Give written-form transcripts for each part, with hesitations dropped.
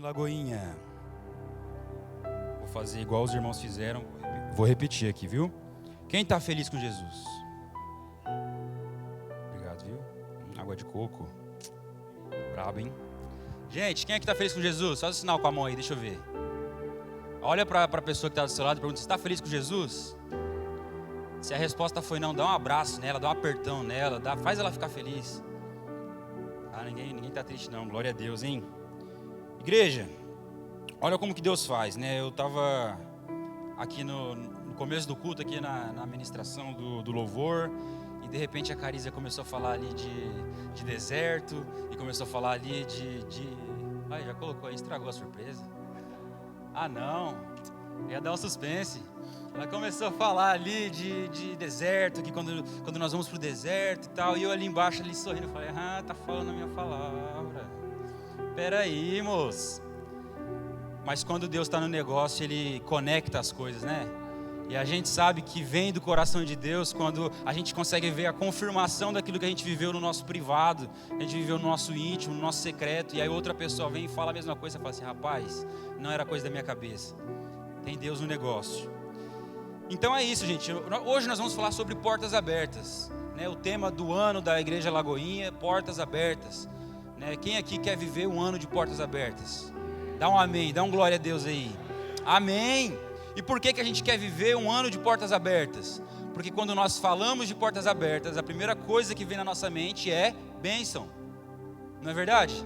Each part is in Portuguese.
Lagoinha. Vou fazer igual os irmãos fizeram. Vou repetir aqui, viu? Quem está feliz com Jesus? Obrigado, viu? Água de coco. Brabo, hein? Gente, quem é que está feliz com Jesus? Faz o sinal com a mão aí, deixa eu ver. Olha para a pessoa que está do seu lado e pergunta: você está feliz com Jesus? Se a resposta foi não, dá um abraço nela, dá um apertão nela, faz ela ficar feliz. Ah, ninguém está triste não, glória a Deus, hein? Igreja, olha como que Deus faz, né? Eu estava aqui no começo do culto, aqui na ministração do louvor, e de repente a Carísia começou a falar ali de deserto, e começou a falar ali Ai, já colocou aí, estragou a surpresa. Ah não, ia dar um suspense. Ela começou a falar ali de deserto, que quando nós vamos para o deserto e tal, e eu ali embaixo ali sorrindo, eu falei: ah, tá falando a minha palavra. Peraí, moço. Mas quando Deus está no negócio, Ele conecta as coisas, né? E a gente sabe que vem do coração de Deus quando a gente consegue ver a confirmação daquilo que a gente viveu no nosso privado, a gente viveu no nosso íntimo, no nosso secreto, e aí outra pessoa vem e fala a mesma coisa, e fala assim: rapaz, não era coisa da minha cabeça, tem Deus no negócio. Então é isso, gente. Hoje nós vamos falar sobre portas abertas, né? O tema do ano da Igreja Lagoinha, portas abertas, né? Quem aqui quer viver um ano de portas abertas? Dá um amém, dá um glória a Deus aí. Amém! E por que a gente quer viver um ano de portas abertas? Porque quando nós falamos de portas abertas, a primeira coisa que vem na nossa mente é bênção. Não é verdade?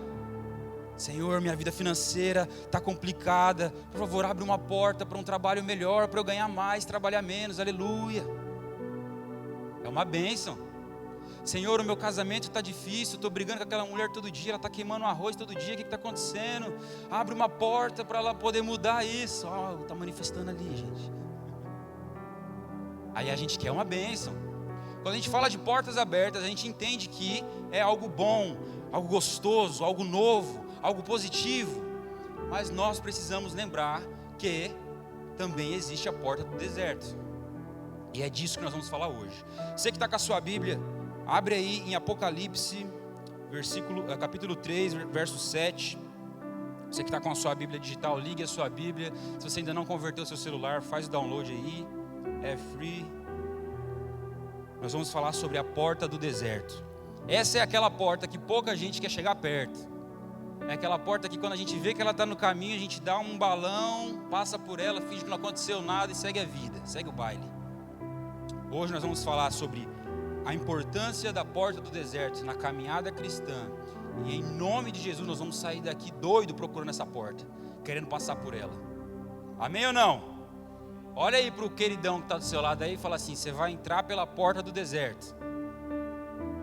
Senhor, minha vida financeira está complicada, por favor, abre uma porta para um trabalho melhor, para eu ganhar mais, trabalhar menos, aleluia. É uma bênção. Senhor, o meu casamento está difícil, estou brigando com aquela mulher todo dia, ela está queimando arroz todo dia, o que está acontecendo? Abre uma porta para ela poder mudar isso. Está manifestando ali, gente. Aí a gente quer uma bênção. Quando a gente fala de portas abertas, a gente entende que é algo bom, algo gostoso, algo novo, algo positivo. Mas nós precisamos lembrar que também existe a porta do deserto. E é disso que nós vamos falar hoje. Você que está com a sua Bíblia, abre aí em Apocalipse, capítulo 3, verso 7. Você que está com a sua Bíblia digital, ligue a sua Bíblia. Se você ainda não converteu o seu celular, faz o download aí. É free. Nós vamos falar sobre a porta do deserto. Essa é aquela porta que pouca gente quer chegar perto. É aquela porta que quando a gente vê que ela está no caminho, a gente dá um balão, passa por ela, finge que não aconteceu nada e segue a vida, segue o baile. Hoje nós vamos falar sobre a importância da porta do deserto na caminhada cristã. E em nome de Jesus nós vamos sair daqui doido procurando essa porta, querendo passar por ela. Amém ou não? Olha aí para o queridão que está do seu lado aí e fala assim: você vai entrar pela porta do deserto.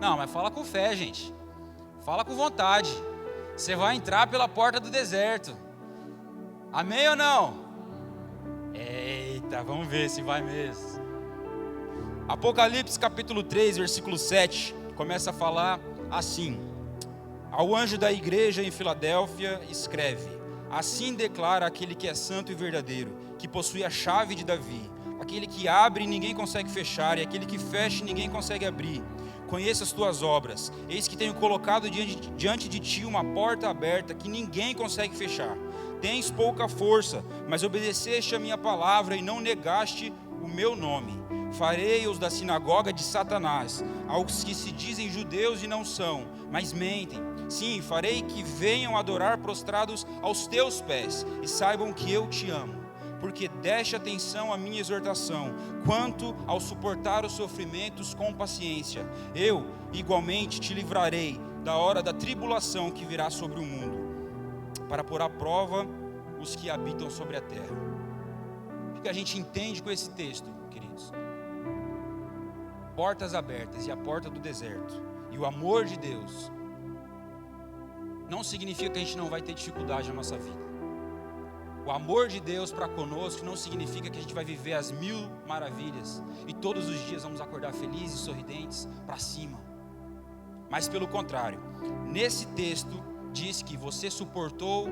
Não, mas fala com fé, gente. Fala com vontade. Você vai entrar pela porta do deserto. Amém ou não? Eita, vamos ver se vai mesmo. Apocalipse capítulo 3, versículo 7, começa a falar assim: ao anjo da igreja em Filadélfia escreve: assim declara aquele que é santo e verdadeiro, que possui a chave de Davi, aquele que abre e ninguém consegue fechar, e aquele que fecha e ninguém consegue abrir. Conheça as tuas obras, eis que tenho colocado diante de ti uma porta aberta que ninguém consegue fechar. Tens pouca força, mas obedeceste a minha palavra e não negaste o meu nome. Farei-os da sinagoga de Satanás, aos que se dizem judeus e não são, mas mentem. Sim, farei que venham adorar prostrados aos teus pés, e saibam que eu te amo. Porque deste atenção à minha exortação, quanto ao suportar os sofrimentos com paciência. Eu, igualmente, te livrarei da hora da tribulação que virá sobre o mundo, para pôr à prova os que habitam sobre a terra. O que a gente entende com esse texto, queridos? Portas abertas e a porta do deserto. E o amor de Deus não significa que a gente não vai ter dificuldade na nossa vida. O amor de Deus para conosco não significa que a gente vai viver as 1000 maravilhas e todos os dias vamos acordar felizes, sorridentes, para cima. Mas pelo contrário, nesse texto diz que você suportou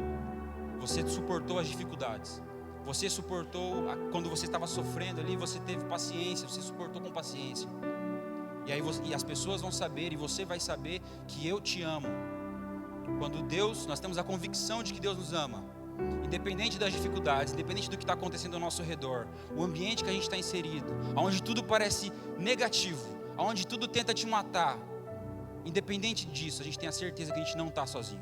as dificuldades. Você suportou, quando você estava sofrendo ali, você teve paciência, você suportou com paciência. E as pessoas vão saber, e você vai saber que eu te amo. Quando nós temos a convicção de que Deus nos ama, independente das dificuldades, independente do que está acontecendo ao nosso redor, o ambiente que a gente está inserido, onde tudo parece negativo, onde tudo tenta te matar, independente disso, a gente tem a certeza que a gente não está sozinho.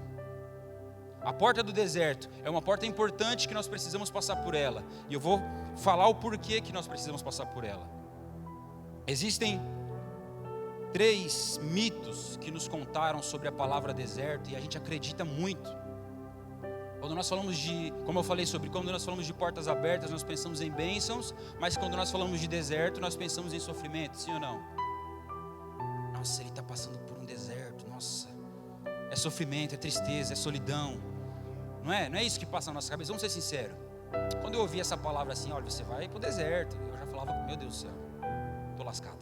A porta do deserto é uma porta importante que nós precisamos passar por ela, e eu vou falar o porquê que nós precisamos passar por ela. Existem 3 mitos que nos contaram sobre a palavra deserto, e a gente acredita muito. Quando nós falamos como eu falei quando nós falamos de portas abertas, nós pensamos em bênçãos, mas quando nós falamos de deserto, nós pensamos em sofrimento, sim ou não? Nossa, ele está passando por um deserto, nossa, é sofrimento, é tristeza, é solidão, não é isso que passa na nossa cabeça, vamos ser sinceros. Quando eu ouvi essa palavra assim, olha, você vai para o deserto, eu já falava, meu Deus do céu, estou lascado.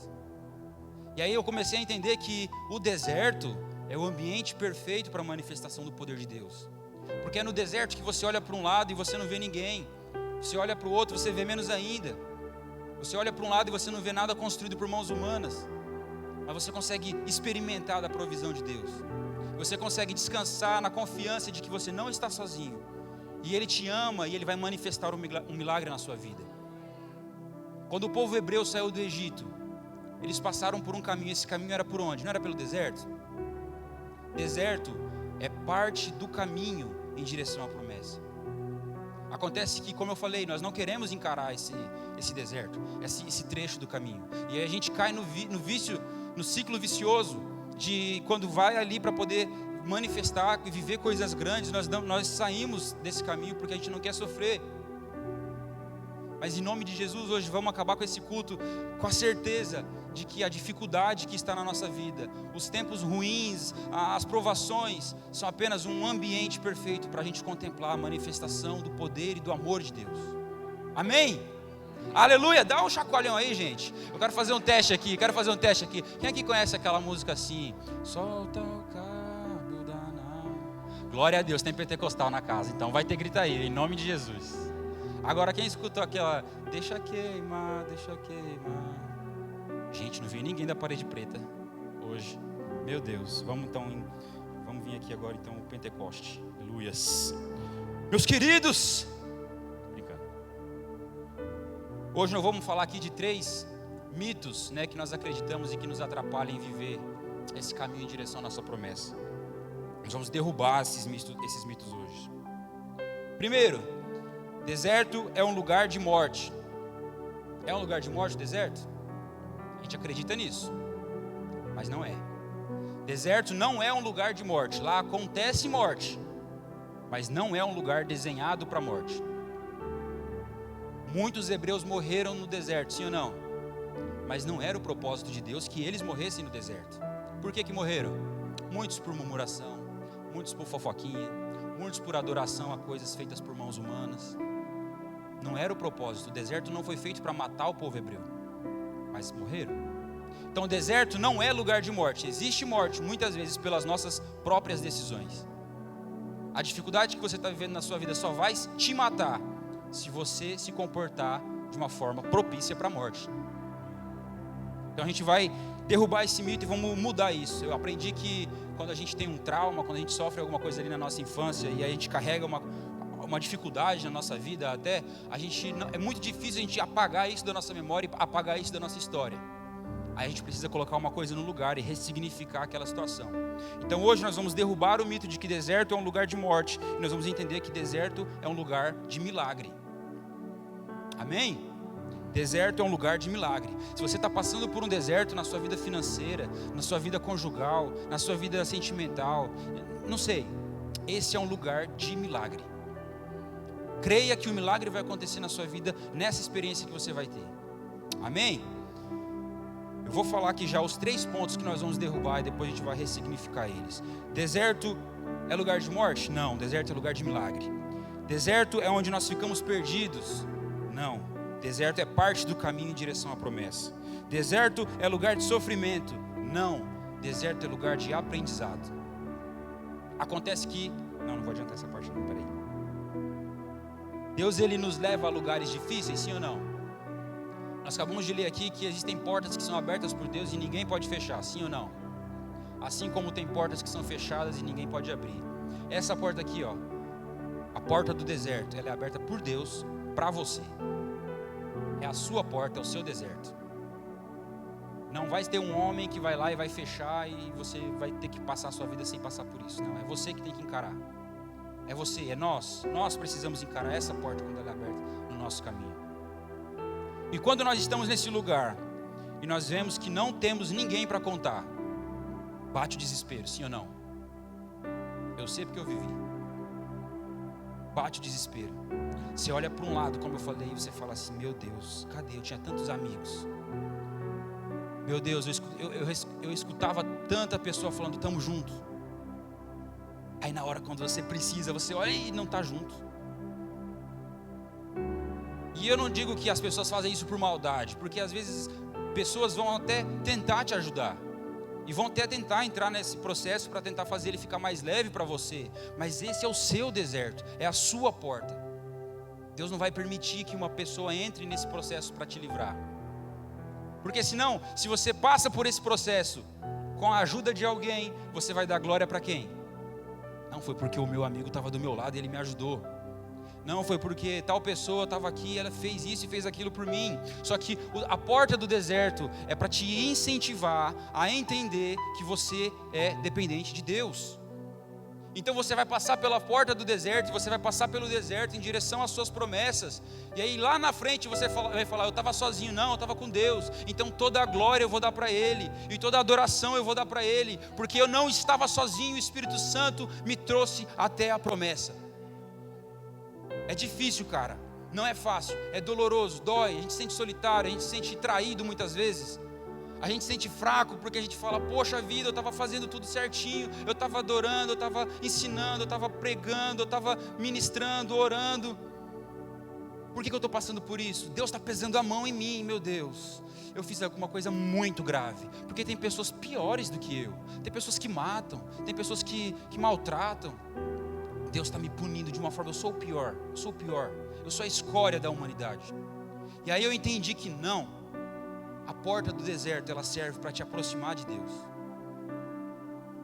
E aí eu comecei a entender que o deserto é o ambiente perfeito para a manifestação do poder de Deus. Porque é no deserto que você olha para um lado e você não vê ninguém. Você olha para o outro, você vê menos ainda. Você olha para um lado e você não vê nada construído por mãos humanas. Mas você consegue experimentar da provisão de Deus. Você consegue descansar na confiança de que você não está sozinho. E Ele te ama e Ele vai manifestar um milagre na sua vida. Quando o povo hebreu saiu do Egito, eles passaram por um caminho. Esse caminho era por onde? Não era pelo deserto? Deserto é parte do caminho em direção à promessa. Acontece que, como eu falei, nós não queremos encarar esse deserto, esse trecho do caminho. E aí a gente cai no ciclo vicioso de quando vai ali para poder manifestar e viver coisas grandes, nós saímos desse caminho porque a gente não quer sofrer. Mas em nome de Jesus, hoje vamos acabar com esse culto com a certeza de que a dificuldade que está na nossa vida, os tempos ruins, as provações, são apenas um ambiente perfeito para a gente contemplar a manifestação do poder e do amor de Deus. Amém? Aleluia, dá um chacoalhão aí, gente. Eu quero fazer um teste aqui, Quem aqui conhece aquela música assim? Solta o cabo da nau. Glória a Deus, tem pentecostal na casa, então vai ter grita aí, em nome de Jesus. Agora quem escutou aquela, deixa queimar. Gente, não vi ninguém da parede preta hoje. Meu Deus, vamos vir aqui agora então o Pentecoste. Aleluias. Meus queridos, hoje nós vamos falar aqui de 3 mitos, né, que nós acreditamos e que nos atrapalham em viver esse caminho em direção à nossa promessa. Nós vamos derrubar esses mitos hoje. Primeiro, deserto é um lugar de morte. É um lugar de morte o deserto? A gente acredita nisso, mas não é. Deserto não é um lugar de morte. Lá acontece morte, mas não é um lugar desenhado para a morte. Muitos hebreus morreram no deserto, sim ou não? Mas não era o propósito de Deus que eles morressem no deserto. Por que morreram? Muitos por murmuração, muitos por fofoquinha, muitos por adoração a coisas feitas por mãos humanas. Não era o propósito. O deserto não foi feito para matar o povo hebreu, mas morreram. Então o deserto não é lugar de morte. Existe morte muitas vezes pelas nossas próprias decisões. A dificuldade que você está vivendo na sua vida só vai te matar se você se comportar de uma forma propícia para a morte. Então a gente vai derrubar esse mito e vamos mudar isso. Eu aprendi que quando a gente tem um trauma, quando a gente sofre alguma coisa ali na nossa infância e a gente carrega uma dificuldade na nossa vida, até é muito difícil a gente apagar isso da nossa memória e apagar isso da nossa história. Aí a gente precisa colocar uma coisa no lugar e ressignificar aquela situação. Então hoje nós vamos derrubar o mito de que deserto é um lugar de morte e nós vamos entender que deserto é um lugar de milagre. Amém? Deserto é um lugar de milagre. Se você está passando por um deserto na sua vida financeira, na sua vida conjugal, na sua vida sentimental, não sei, esse é um lugar de milagre. Creia que o milagre vai acontecer na sua vida nessa experiência que você vai ter. Amém? Eu vou falar aqui já os 3 pontos que nós vamos derrubar e depois a gente vai ressignificar eles. Deserto é lugar de morte? Não, deserto é lugar de milagre. Deserto é onde nós ficamos perdidos? Não, deserto é parte do caminho em direção à promessa. Deserto é lugar de sofrimento? Não, deserto é lugar de aprendizado. Acontece que... Não vou adiantar essa parte não, peraí. Deus, Ele nos leva a lugares difíceis, sim ou não? Nós acabamos de ler aqui que existem portas que são abertas por Deus e ninguém pode fechar, sim ou não? Assim como tem portas que são fechadas e ninguém pode abrir. Essa porta aqui, ó, a porta do deserto, ela é aberta por Deus para você. É a sua porta, é o seu deserto. Não vai ter um homem que vai lá e vai fechar e você vai ter que passar a sua vida sem passar por isso. Não, é você que tem que encarar. É você, é nós. Nós precisamos encarar essa porta quando ela é aberta no nosso caminho. E quando nós estamos nesse lugar e nós vemos que não temos ninguém para contar, bate o desespero, sim ou não? Eu sei porque eu vivi. Bate o desespero. Você olha para um lado, como eu falei, e você fala assim: meu Deus, cadê? Eu tinha tantos amigos. Meu Deus, eu escutava tanta pessoa falando, tamo junto. Aí na hora quando você precisa, você olha e não está junto. E eu não digo que as pessoas fazem isso por maldade, porque às vezes pessoas vão até tentar te ajudar. E vão até tentar entrar nesse processo para tentar fazer ele ficar mais leve para você. Mas esse é o seu deserto, é a sua porta. Deus não vai permitir que uma pessoa entre nesse processo para te livrar. Porque senão, se você passa por esse processo com a ajuda de alguém, você vai dar glória para quem? Não foi porque o meu amigo estava do meu lado e ele me ajudou. Não foi porque tal pessoa estava aqui, ela fez isso e fez aquilo por mim. Só que a porta do deserto é para te incentivar a entender que você é dependente de Deus. Então você vai passar pela porta do deserto, você vai passar pelo deserto em direção às suas promessas. E aí lá na frente você vai falar: eu estava sozinho, não, eu estava com Deus. Então toda a glória eu vou dar para Ele, e toda a adoração eu vou dar para Ele, porque eu não estava sozinho, o Espírito Santo me trouxe até a promessa. É difícil, cara, não é fácil, é doloroso, dói, a gente se sente solitário, a gente se sente traído muitas vezes. A gente se sente fraco porque a gente fala: poxa vida, eu estava fazendo tudo certinho, eu estava adorando, eu estava ensinando, eu estava pregando, eu estava ministrando, orando. Por que eu estou passando por isso? Deus está pesando a mão em mim, meu Deus. Eu fiz alguma coisa muito grave, porque tem pessoas piores do que eu. Tem pessoas que matam, tem pessoas que maltratam. Deus está me punindo de uma forma, eu sou o pior, eu sou a escória da humanidade. E aí eu entendi que não. A porta do deserto, ela serve para te aproximar de Deus.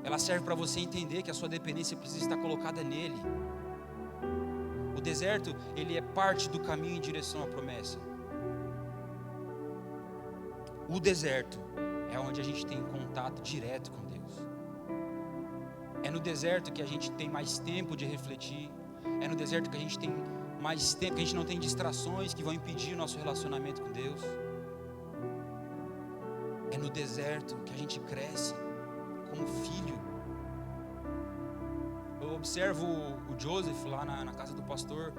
Ela serve para você entender que a sua dependência precisa estar colocada nele. O deserto, ele é parte do caminho em direção à promessa. O deserto é onde a gente tem contato direto com Deus. É no deserto que a gente tem mais tempo de refletir. É no deserto que a gente tem mais tempo, que a gente não tem distrações que vão impedir o nosso relacionamento com Deus. É no deserto que a gente cresce como filho. Eu observo o Joseph lá na casa do pastor,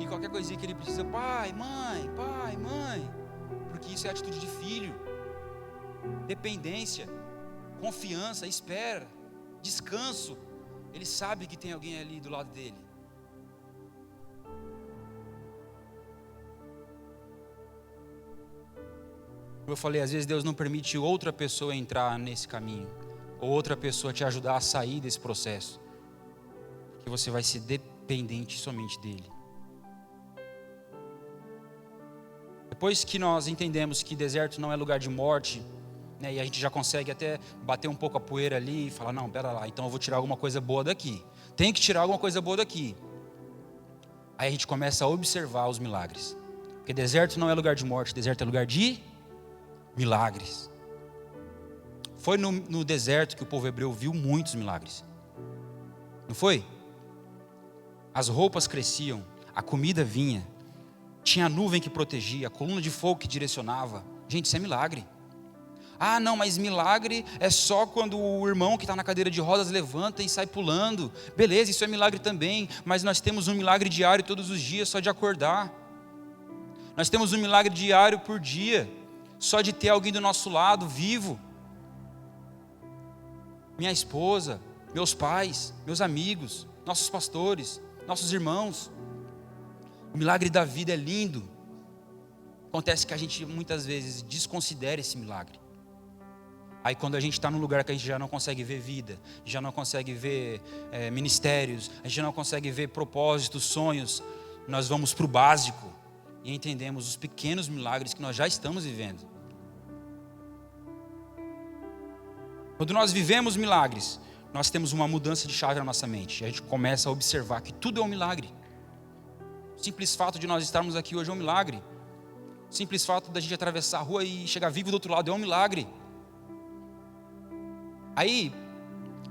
e qualquer coisinha que ele precisa: pai, mãe, porque isso é atitude de filho. Dependência, confiança, espera, descanso. Ele sabe que tem alguém ali do lado dele. Como eu falei, às vezes Deus não permite outra pessoa entrar nesse caminho, ou outra pessoa te ajudar a sair desse processo, porque você vai ser dependente somente dele. Depois que nós entendemos que deserto não é lugar de morte, né, e a gente já consegue até bater um pouco a poeira ali e falar: não, pera lá, então eu vou tirar alguma coisa boa daqui. Tem que tirar alguma coisa boa daqui. Aí a gente começa a observar os milagres, porque deserto não é lugar de morte, deserto é lugar de milagres. Foi no deserto que o povo hebreu viu muitos milagres. Não foi? As roupas cresciam, a comida vinha, tinha a nuvem que protegia, a coluna de fogo que direcionava. Gente, isso é milagre. Ah, não, mas milagre é só quando o irmão que está na cadeira de rodas levanta e sai pulando. Beleza, isso é milagre também, mas nós temos um milagre diário todos os dias só de acordar. Nós temos um milagre diário por dia, só de ter alguém do nosso lado, vivo. Minha esposa, meus pais, meus amigos, nossos pastores, nossos irmãos. O milagre da vida é lindo. Acontece que a gente muitas vezes desconsidera esse milagre. Aí quando a gente está num lugar que a gente já não consegue ver vida, já não consegue ver ministérios, a gente já não consegue ver propósitos, sonhos, nós vamos para o básico e entendemos os pequenos milagres que nós já estamos vivendo. Quando nós vivemos milagres, nós temos uma mudança de chave na nossa mente. A gente começa a observar que tudo é um milagre. O simples fato de nós estarmos aqui hoje é um milagre. O simples fato da gente atravessar a rua e chegar vivo do outro lado é um milagre. Aí,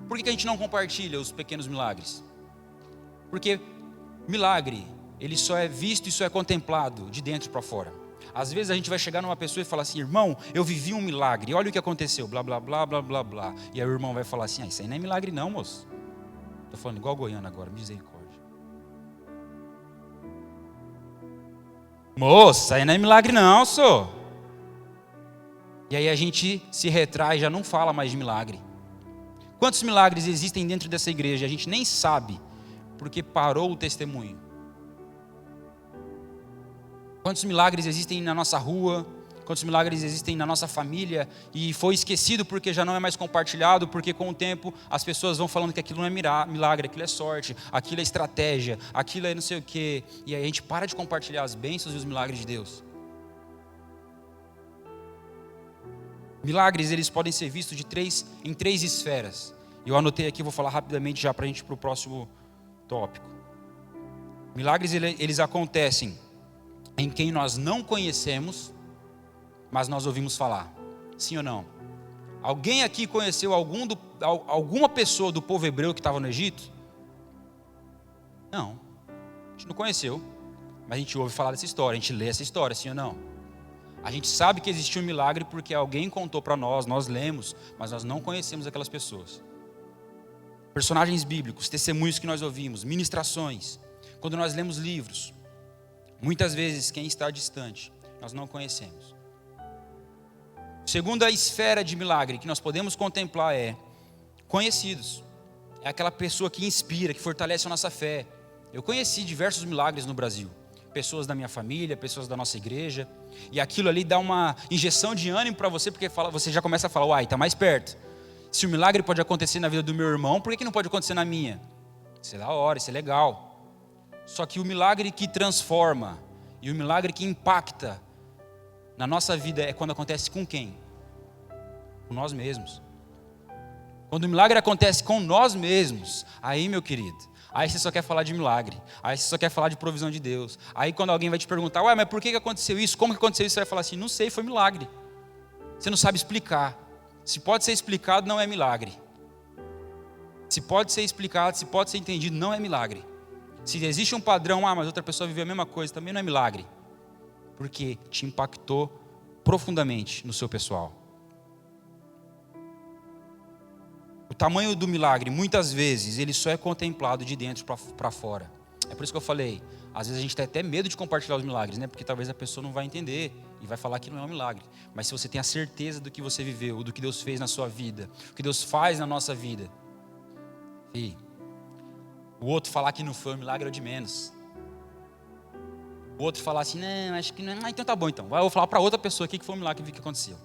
por que a gente não compartilha os pequenos milagres? Porque milagre, ele só é visto e só é contemplado de dentro para fora. Às vezes a gente vai chegar numa pessoa e falar assim: irmão, eu vivi um milagre, olha o que aconteceu, blá, blá, blá, blá, blá, blá. E aí o irmão vai falar assim: isso aí não é milagre não, moço. Estou falando igual Goiânia agora, misericórdia. Moça, aí não é milagre não, só. E aí a gente se retrai e já não fala mais de milagre. Quantos milagres existem dentro dessa igreja? A gente nem sabe, porque parou o testemunho. Quantos milagres existem na nossa rua? Quantos milagres existem na nossa família? E foi esquecido porque já não é mais compartilhado, porque com o tempo as pessoas vão falando que aquilo não é milagre, aquilo é sorte, aquilo é estratégia, aquilo é não sei o quê. E aí a gente para de compartilhar as bênçãos e os milagres de Deus. Milagres, eles podem ser vistos em três esferas. Eu anotei aqui, vou falar rapidamente já para a gente ir para o próximo tópico. Milagres, eles acontecem em quem nós não conhecemos, mas nós ouvimos falar. Sim ou não? Alguém aqui conheceu alguma pessoa do povo hebreu que estava no Egito? Não. A gente não conheceu, mas a gente ouve falar dessa história, a gente lê essa história, sim ou não? A gente sabe que existiu um milagre porque alguém contou para nós lemos, mas nós não conhecemos aquelas pessoas. Personagens bíblicos, testemunhos que nós ouvimos, ministrações. Quando nós lemos livros, muitas vezes quem está distante, nós não conhecemos. Segunda esfera de milagre que nós podemos contemplar é conhecidos. É aquela pessoa que inspira, que fortalece a nossa fé. Eu conheci diversos milagres no Brasil. Pessoas da minha família, pessoas da nossa igreja. E aquilo ali dá uma injeção de ânimo para você, porque você já começa a falar: uai, está mais perto. Se o milagre pode acontecer na vida do meu irmão, por que não pode acontecer na minha? Isso é da hora, isso é legal. Só que o milagre que transforma e o milagre que impacta na nossa vida é quando acontece com quem? Com nós mesmos. Quando o milagre acontece com nós mesmos, aí, meu querido, aí você só quer falar de milagre, aí você só quer falar de provisão de Deus. Aí quando alguém vai te perguntar: ué, mas por que aconteceu isso? Como que aconteceu isso? Você vai falar assim: não sei, foi milagre. Você não sabe explicar. Se pode ser explicado, não é milagre. Se pode ser explicado, se pode ser entendido, não é milagre. Se existe um padrão, mas outra pessoa viveu a mesma coisa, também não é milagre. Porque te impactou profundamente no seu pessoal. O tamanho do milagre, muitas vezes, ele só é contemplado de dentro para fora. É por isso que eu falei, às vezes a gente tem até medo de compartilhar os milagres, né? Porque talvez a pessoa não vai entender e vai falar que não é um milagre. Mas se você tem a certeza do que você viveu, do que Deus fez na sua vida, o que Deus faz na nossa vida, e o outro falar que não foi um milagre é o de menos. O outro falar assim: não, acho que não é. Então tá bom então. Eu vou falar para outra pessoa aqui que foi um milagre que aconteceu.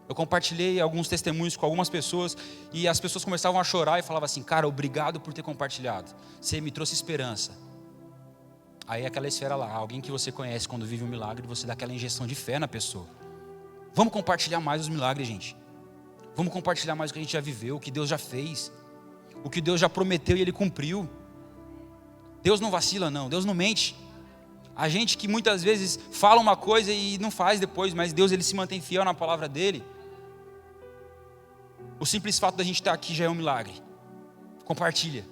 Eu compartilhei alguns testemunhos com algumas pessoas e as pessoas começavam a chorar e falavam assim: cara, obrigado por ter compartilhado. Você me trouxe esperança. Aí aquela esfera lá, alguém que você conhece quando vive um milagre, você dá aquela injeção de fé na pessoa. Vamos compartilhar mais os milagres, gente. Vamos compartilhar mais o que a gente já viveu, o que Deus já fez, o que Deus já prometeu e Ele cumpriu. Deus não vacila não, Deus não mente. A gente que muitas vezes fala uma coisa e não faz depois, mas Deus, Ele se mantém fiel na palavra dEle. O simples fato da gente estar aqui já é um milagre. Compartilha.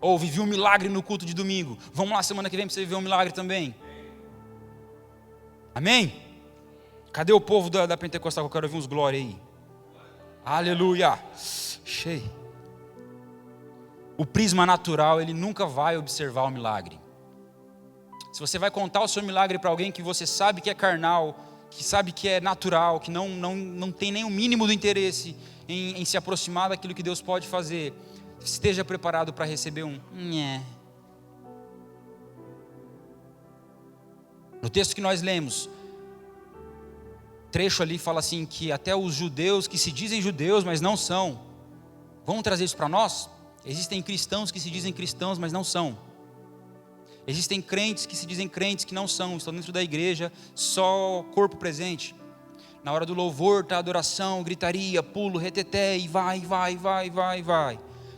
Ou vivi um milagre no culto de domingo. Vamos lá semana que vem para você viver um milagre também. Amém? Cadê o povo da Pentecostal que eu quero ouvir uns glória aí? Aleluia. Cheio. O prisma natural, ele nunca vai observar o milagre. Se você vai contar o seu milagre para alguém que você sabe que é carnal, que sabe que é natural, que não tem nem o mínimo do interesse em se aproximar daquilo que Deus pode fazer, esteja preparado para receber um nhé. No texto que nós lemos, trecho ali fala assim que até os judeus que se dizem judeus, mas não são. Vamos trazer isso para nós? Existem cristãos que se dizem cristãos, mas não são. Existem crentes que se dizem crentes que não são, estão dentro da igreja, só corpo presente. Na hora do louvor, tá adoração, gritaria, pulo, reteté, e vai.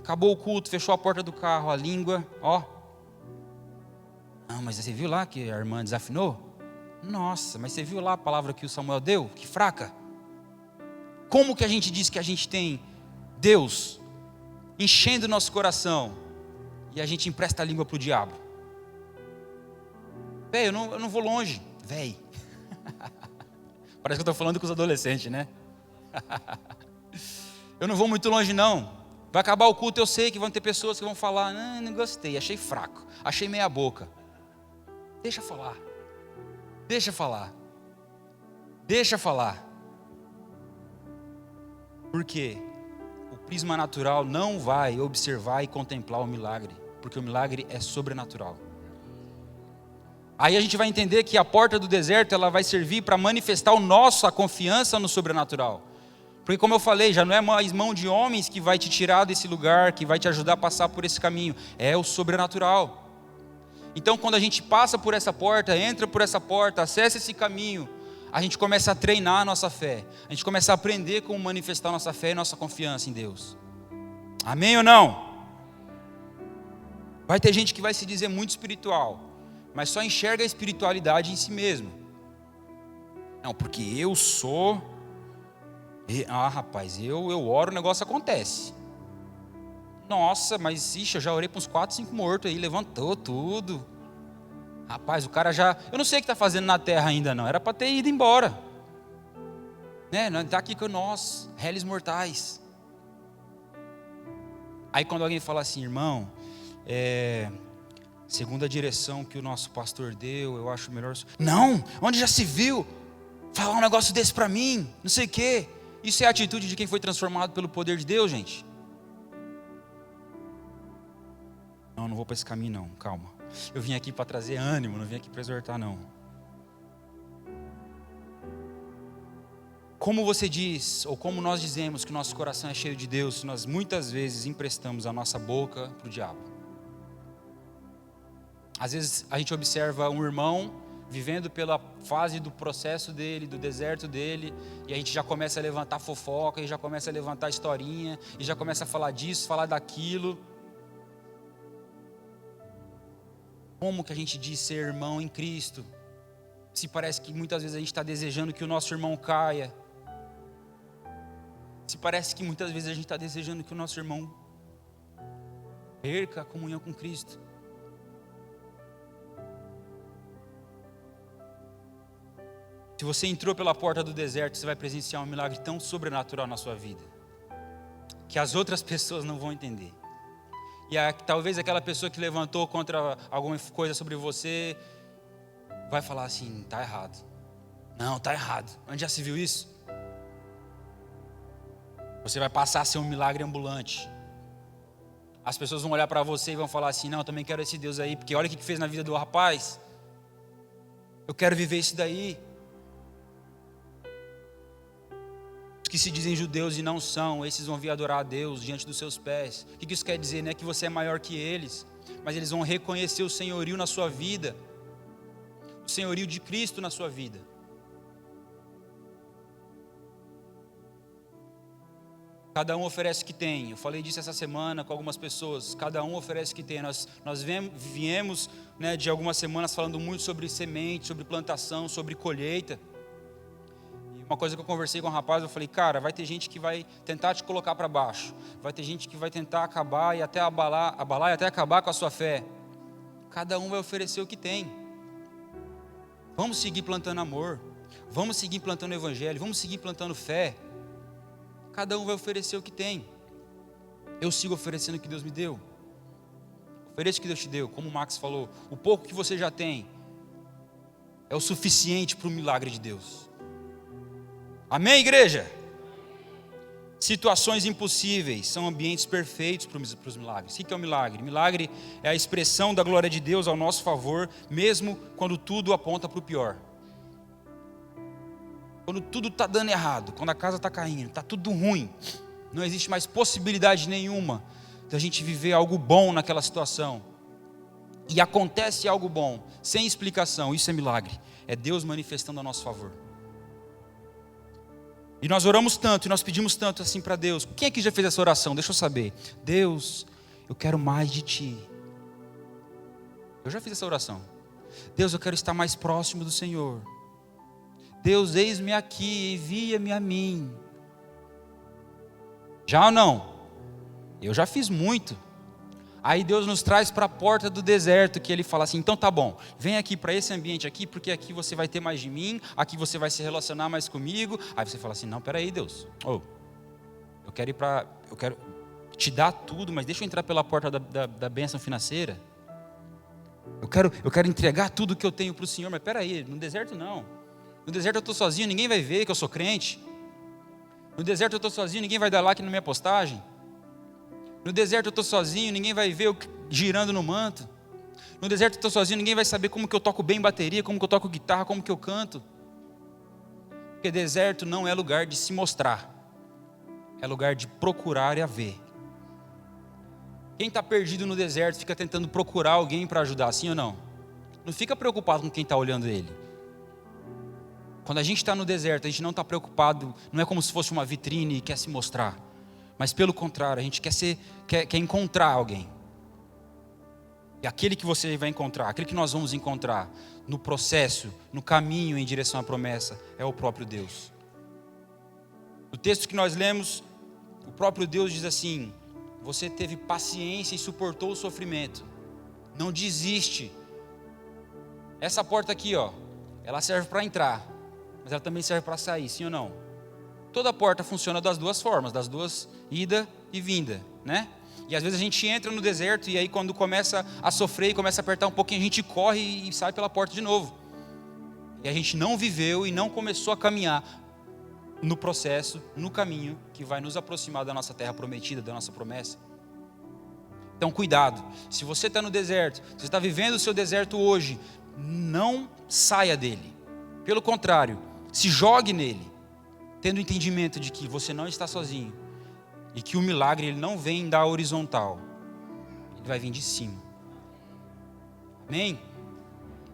Acabou o culto, fechou a porta do carro, a língua, ó. Não, mas você viu lá que a irmã desafinou? Nossa, mas você viu lá a palavra que o Samuel deu? Que fraca. Como que a gente diz que a gente tem Deus enchendo o nosso coração e a gente empresta a língua para o diabo? Véi, eu não vou longe. Véi. Parece que eu estou falando com os adolescentes, né? Eu não vou muito longe não. Vai acabar o culto, eu sei que vão ter pessoas que vão falar, não gostei, achei fraco, achei meia boca. Deixa falar. Deixa falar. Deixa falar. Por quê? O prisma natural não vai observar e contemplar o milagre, porque o milagre é sobrenatural. Aí a gente vai entender que a porta do deserto ela vai servir para manifestar a confiança no sobrenatural. Porque como eu falei, já não é mais mão de homens que vai te tirar desse lugar, que vai te ajudar a passar por esse caminho, é o sobrenatural. Então quando a gente passa por essa porta, entra por essa porta, acessa esse caminho, a gente começa a treinar a nossa fé, a gente começa a aprender como manifestar nossa fé e nossa confiança em Deus. Amém ou não? Vai ter gente que vai se dizer muito espiritual, mas só enxerga a espiritualidade em si mesmo. Não, porque eu sou... rapaz, eu oro, o negócio acontece. Nossa, mas eu já orei para uns 4, 5 mortos aí, levantou tudo. Rapaz, o cara já... Eu não sei o que está fazendo na terra ainda não, era para ter ido embora. Né? Não está aqui com nós, réis mortais. Aí quando alguém fala assim, irmão, segundo a direção que o nosso pastor deu, eu acho melhor... Não, onde já se viu falar um negócio desse para mim, não sei o quê. Isso é a atitude de quem foi transformado pelo poder de Deus, gente? Não vou para esse caminho não, calma. Eu vim aqui para trazer ânimo, não vim aqui para exortar não. Como você diz, ou como nós dizemos que nosso coração é cheio de Deus, nós muitas vezes emprestamos a nossa boca para o diabo. Às vezes a gente observa um irmão vivendo pela fase do processo dele, do deserto dele, e a gente já começa a levantar fofoca, e já começa a levantar historinha, e já começa a falar disso, falar daquilo. Como que a gente diz ser irmão em Cristo, se parece que muitas vezes a gente está desejando que o nosso irmão caia, se parece que muitas vezes a gente está desejando que o nosso irmão perca a comunhão com Cristo. Se você entrou pela porta do deserto, você vai presenciar um milagre tão sobrenatural na sua vida, que as outras pessoas não vão entender. E talvez aquela pessoa que levantou contra alguma coisa sobre você, vai falar assim, está errado. Não, está errado. Onde já se viu isso? Você vai passar a ser um milagre ambulante. As pessoas vão olhar para você e vão falar assim, não, eu também quero esse Deus aí, porque olha o que fez na vida do rapaz. Eu quero viver isso daí. Os que se dizem judeus e não são, esses vão vir adorar a Deus diante dos seus pés. O que isso quer dizer? Não é que você é maior que eles, mas eles vão reconhecer o senhorio na sua vida, o senhorio de Cristo na sua vida. Cada um oferece o que tem. Eu falei disso essa semana com algumas pessoas. Cada um oferece o que tem. Nós viemos de algumas semanas falando muito sobre semente, sobre plantação, sobre colheita. Uma coisa que eu conversei com um rapaz, eu falei, cara, vai ter gente que vai tentar te colocar para baixo. Vai ter gente que vai tentar acabar e até abalar e até acabar com a sua fé. Cada um vai oferecer o que tem. Vamos seguir plantando amor. Vamos seguir plantando o evangelho. Vamos seguir plantando fé. Cada um vai oferecer o que tem. Eu sigo oferecendo o que Deus me deu. Ofereça o que Deus te deu. Como o Max falou, o pouco que você já tem é o suficiente para o milagre de Deus. Amém, igreja? Situações impossíveis são ambientes perfeitos para os milagres. O que é o milagre? Milagre é a expressão da glória de Deus ao nosso favor, mesmo quando tudo aponta para o pior. Quando tudo está dando errado, quando a casa está caindo, está tudo ruim, não existe mais possibilidade nenhuma de a gente viver algo bom naquela situação. E acontece algo bom, sem explicação, isso é milagre. É Deus manifestando a nosso favor. E nós oramos tanto, e nós pedimos tanto assim para Deus. Quem aqui já fez essa oração? Deixa eu saber. Deus, eu quero mais de Ti. Eu já fiz essa oração. Deus, eu quero estar mais próximo do Senhor. Deus, eis-me aqui, envia-me a mim. Já ou não? Eu já fiz muito. Aí Deus nos traz para a porta do deserto, que Ele fala assim, então tá bom, vem aqui para esse ambiente aqui, porque aqui você vai ter mais de mim, aqui você vai se relacionar mais comigo. Aí você fala assim, não, peraí Deus, eu quero te dar tudo, mas deixa eu entrar pela porta da bênção financeira. Eu quero entregar tudo que eu tenho para o Senhor, mas peraí, no deserto não. No deserto eu estou sozinho, ninguém vai ver que eu sou crente. No deserto eu estou sozinho, ninguém vai dar like na minha postagem. No deserto eu estou sozinho, ninguém vai ver eu girando no manto. No deserto eu estou sozinho, ninguém vai saber como que eu toco bem bateria, como que eu toco guitarra, como que eu canto. Porque deserto não é lugar de se mostrar. É lugar de procurar e a ver. Quem está perdido no deserto fica tentando procurar alguém para ajudar, sim ou não? Não fica preocupado com quem está olhando ele. Quando a gente está no deserto, a gente não está preocupado, não é como se fosse uma vitrine e quer se mostrar. Mas pelo contrário, a gente quer encontrar alguém. E aquele que você vai encontrar, aquele que nós vamos encontrar no processo, no caminho em direção à promessa, é o próprio Deus. No texto que nós lemos, o próprio Deus diz assim, você teve paciência e suportou o sofrimento. Não desiste. Essa porta aqui, ela serve para entrar, mas ela também serve para sair, sim ou não? Toda porta funciona das duas formas, das duas, ida e vinda, né? E às vezes a gente entra no deserto e aí quando começa a sofrer e começa a apertar um pouquinho, a gente corre e sai pela porta de novo. E a gente não viveu e não começou a caminhar no processo, no caminho que vai nos aproximar da nossa terra prometida, da nossa promessa. Então cuidado, se você está no deserto, se você está vivendo o seu deserto hoje, não saia dele. Pelo contrário, se jogue nele. Tendo o entendimento de que você não está sozinho e que o milagre ele não vem da horizontal, ele vai vir de cima. Amém?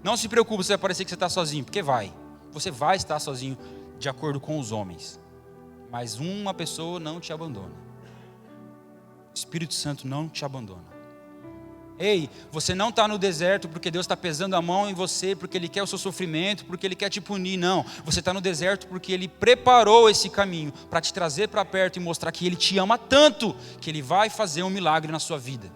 Não se preocupe se vai parecer que você está sozinho, porque você vai estar sozinho de acordo com os homens, mas uma pessoa não te abandona. O Espírito Santo não te abandona. Ei, você não está no deserto porque Deus está pesando a mão em você, porque Ele quer o seu sofrimento, porque Ele quer te punir, não. Você está no deserto porque Ele preparou esse caminho para te trazer para perto e mostrar que Ele te ama tanto, que Ele vai fazer um milagre na sua vida.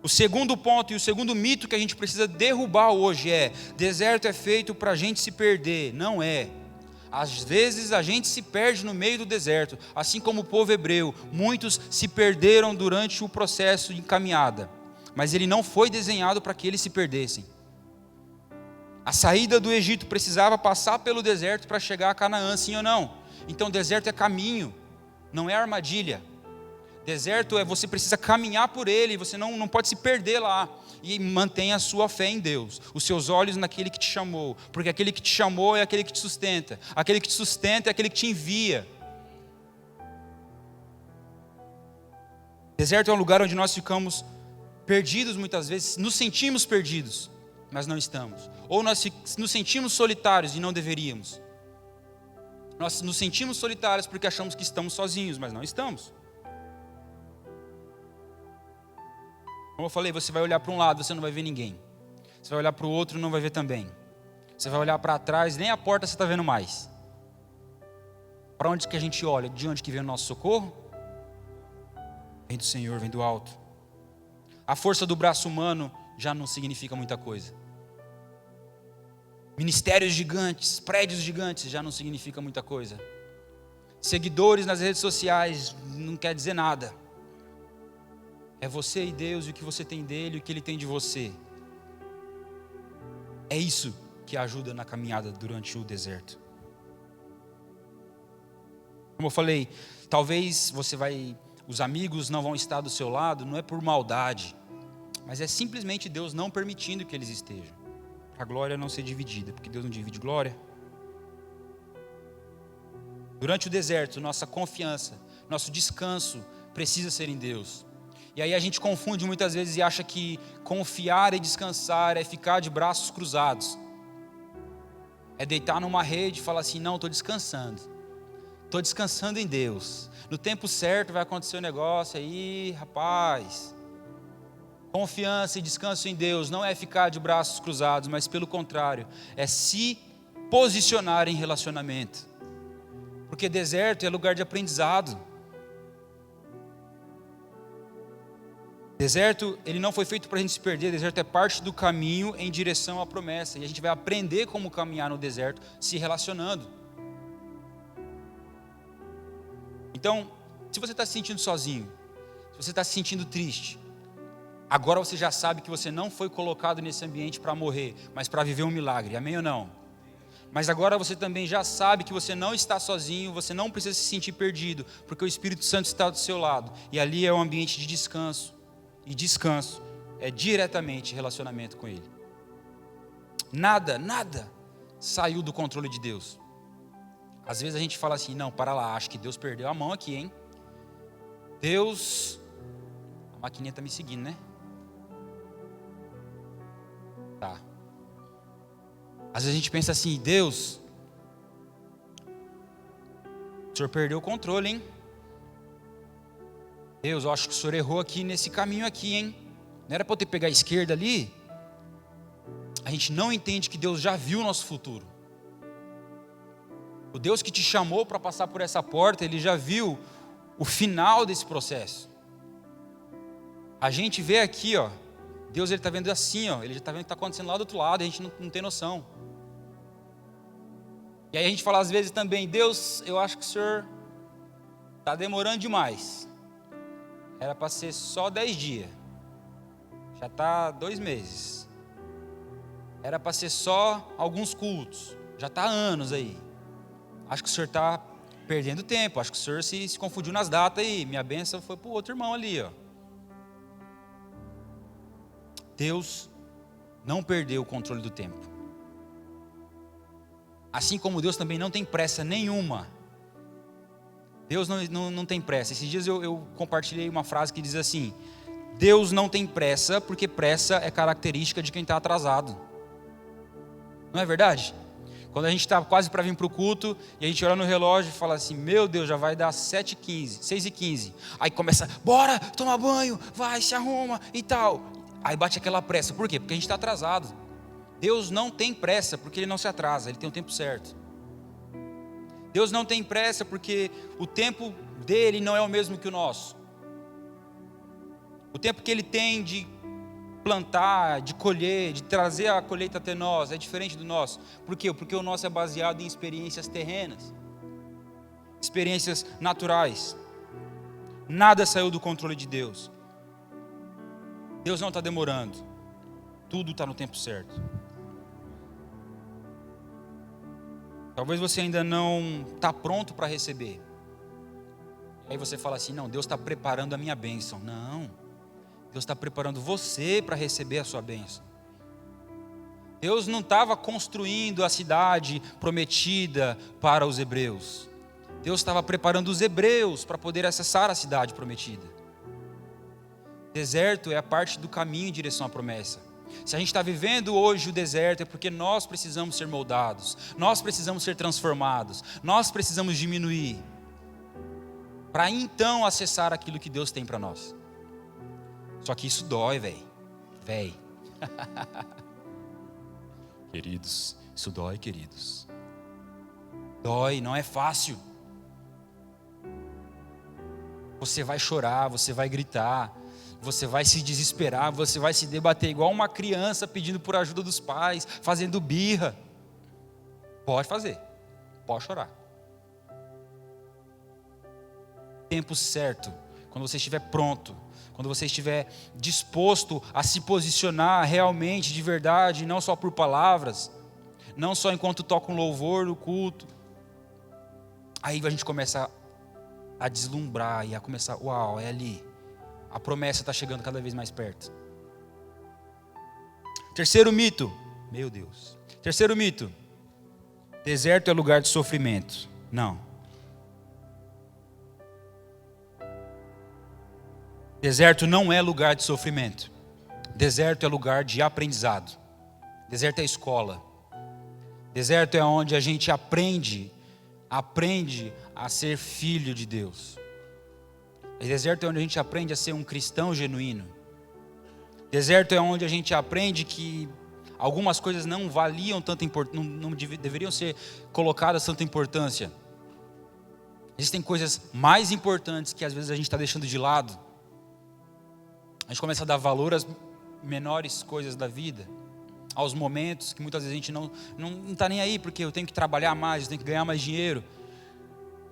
O segundo ponto e o segundo mito que a gente precisa derrubar hoje é: deserto é feito para a gente se perder. Não é. Às vezes a gente se perde no meio do deserto, assim como o povo hebreu. Muitos se perderam durante o processo de caminhada, mas ele não foi desenhado para que eles se perdessem. A saída do Egito precisava passar pelo deserto para chegar a Canaã, sim ou não? Então deserto é caminho, não é armadilha. Deserto é você precisa caminhar por ele, você não pode se perder lá. E mantenha a sua fé em Deus, os seus olhos naquele que te chamou, porque aquele que te chamou é aquele que te sustenta, aquele que te sustenta é aquele que te envia. Deserto é um lugar onde nós ficamos perdidos muitas vezes, nos sentimos perdidos, mas não estamos. Ou nós nos sentimos solitários e não deveríamos. Nós nos sentimos solitários porque achamos que estamos sozinhos, mas não estamos. Como eu falei, você vai olhar para um lado, você não vai ver ninguém. Você vai olhar para o outro, não vai ver também. Você vai olhar para trás, nem a porta você está vendo mais. Para onde que a gente olha? De onde que vem o nosso socorro? Vem do Senhor, vem do alto. A força do braço humano já não significa muita coisa. Ministérios gigantes, prédios gigantes já não significa muita coisa. Seguidores nas redes sociais não quer dizer nada. É você e Deus, e o que você tem dele, e o que ele tem de você. É isso que ajuda na caminhada durante o deserto. Como eu falei, talvez os amigos não vão estar do seu lado, não é por maldade, mas é simplesmente Deus não permitindo que eles estejam. Para a glória não ser dividida, porque Deus não divide glória. Durante o deserto, nossa confiança, nosso descanso precisa ser em Deus. E aí a gente confunde muitas vezes e acha que confiar e descansar é ficar de braços cruzados. É deitar numa rede e falar assim, não, estou descansando. Estou descansando em Deus. No tempo certo vai acontecer um negócio aí, rapaz. Confiança e descanso em Deus não é ficar de braços cruzados, mas pelo contrário, é se posicionar em relacionamento. Porque deserto é lugar de aprendizado. Deserto, ele não foi feito para a gente se perder. Deserto é parte do caminho em direção à promessa. E a gente vai aprender como caminhar no deserto, se relacionando. Então, se você está se sentindo sozinho, se você está se sentindo triste, agora você já sabe que você não foi colocado nesse ambiente para morrer, mas para viver um milagre. Amém ou não? Mas agora você também já sabe que você não está sozinho, você não precisa se sentir perdido, porque o Espírito Santo está do seu lado. E ali é um ambiente de descanso. E descanso é diretamente relacionamento com Ele. Nada saiu do controle de Deus. Às vezes a gente fala assim, não, para lá, acho que Deus perdeu a mão aqui, hein? Deus... A maquininha está me seguindo, né? Tá. Às vezes a gente pensa assim, Deus, o Senhor perdeu o controle, hein? Deus, eu acho que o Senhor errou aqui nesse caminho aqui, hein? Não era para eu ter pegado a esquerda ali? A gente não entende que Deus já viu o nosso futuro. O Deus que te chamou para passar por essa porta, Ele já viu o final desse processo. A gente vê aqui, ó, Deus Ele está vendo assim, ó, Ele já está vendo o que está acontecendo lá do outro lado, a gente não tem noção. E aí a gente fala às vezes também, Deus, eu acho que o Senhor está demorando demais. Era para ser só 10 dias. Já está 2 meses. Era para ser só alguns cultos. Já está há anos aí. Acho que o senhor está perdendo tempo. Acho que o senhor se confundiu nas datas aí. Minha bênção foi para o outro irmão ali, ó. Deus não perdeu o controle do tempo. Assim como Deus também não tem pressa nenhuma. Deus não tem pressa. Esses dias eu compartilhei uma frase que diz assim: Deus não tem pressa, porque pressa é característica de quem está atrasado. Não é verdade? Quando a gente está quase para vir para o culto, e a gente olha no relógio e fala assim, meu Deus, já vai dar 7h15, 6h15. Aí começa, bora, toma banho, vai, se arruma e tal. Aí bate aquela pressa. Por quê? Porque a gente está atrasado. Deus não tem pressa, porque Ele não se atrasa, Ele tem o tempo certo. Deus não tem pressa porque o tempo dele não é o mesmo que o nosso. O tempo que ele tem de plantar, de colher, de trazer a colheita até nós, é diferente do nosso. Por quê? Porque o nosso é baseado em experiências terrenas, experiências naturais. Nada saiu do controle de Deus. Deus não está demorando. Tudo está no tempo certo. Talvez você ainda não está pronto para receber. Aí você fala assim, não, Deus está preparando a minha bênção. Não, Deus está preparando você para receber a sua bênção. Deus não estava construindo a cidade prometida para os hebreus. Deus estava preparando os hebreus para poder acessar a cidade prometida. Deserto é a parte do caminho em direção à promessa. Se a gente está vivendo hoje o deserto, é porque nós precisamos ser moldados, nós precisamos ser transformados, nós precisamos diminuir, para então acessar aquilo que Deus tem para nós. Só que isso dói, velho. Queridos, isso dói, queridos. Dói, não é fácil. Você vai chorar, você vai gritar, você vai se desesperar, você vai se debater igual uma criança pedindo por ajuda dos pais, fazendo birra. Pode fazer, pode chorar. Tempo certo, quando você estiver pronto, quando você estiver disposto a se posicionar realmente, de verdade, não só por palavras, não só enquanto toca um louvor no culto, aí a gente começa a deslumbrar e a começar, uau, é ali. A promessa está chegando cada vez mais perto. Terceiro mito. Meu Deus. Terceiro mito. Deserto é lugar de sofrimento. Não. Deserto não é lugar de sofrimento. Deserto é lugar de aprendizado. Deserto é escola. Deserto é onde a gente aprende a ser filho de Deus. O deserto é onde a gente aprende a ser um cristão genuíno. Deserto é onde a gente aprende que algumas coisas não valiam tanta importância, não deveriam ser colocadas tanta importância. Existem coisas mais importantes que às vezes a gente está deixando de lado. A gente começa a dar valor às menores coisas da vida, aos momentos que muitas vezes a gente não está nem aí, porque eu tenho que trabalhar mais, eu tenho que ganhar mais dinheiro.